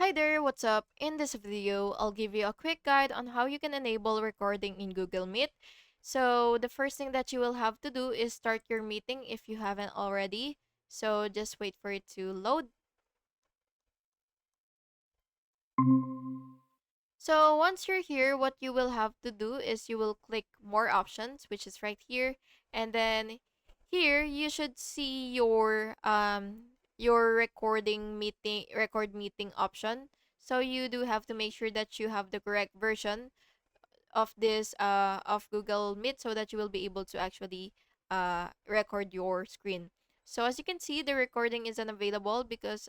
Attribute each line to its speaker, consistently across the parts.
Speaker 1: Hi there, what's up? In this video, I'll give you a quick guide on how you can enable recording in Google Meet. So, the first thing that you will have to do is start your meeting if you haven't already. So, just wait for it to load. So, once you're here, what you will have to do is you will click more options, which is right here, and then here you should see your record meeting option. So you do have to make sure that you have the correct version of this of Google Meet so that you will be able to actually record your screen. So as you can see, the recording is unavailable because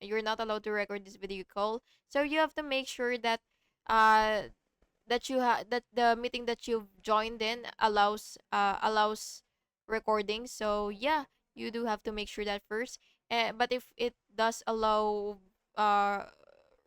Speaker 1: you're not allowed to record this video call. So you have to make sure that uh that the meeting that you've joined in allows recording. So yeah, you do have to make sure that first. But if it does allow uh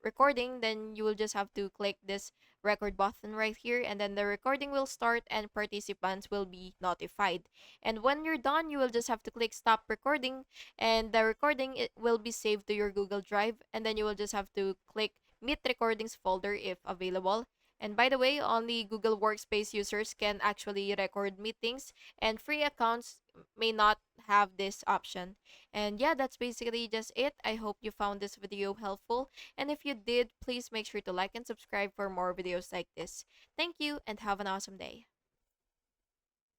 Speaker 1: recording, then you will just have to click this record button right here, and then the recording will start and participants will be notified. And when you're done, you will just have to click stop recording, and the recording it will be saved to your Google Drive, and then you will just have to click Meet Recordings folder if available. And by the way, only Google Workspace users can actually record meetings, and free accounts may not have this option. And yeah, that's basically just it. I hope you found this video helpful. And if you did, please make sure to like and subscribe for more videos like this. Thank you and have an awesome day.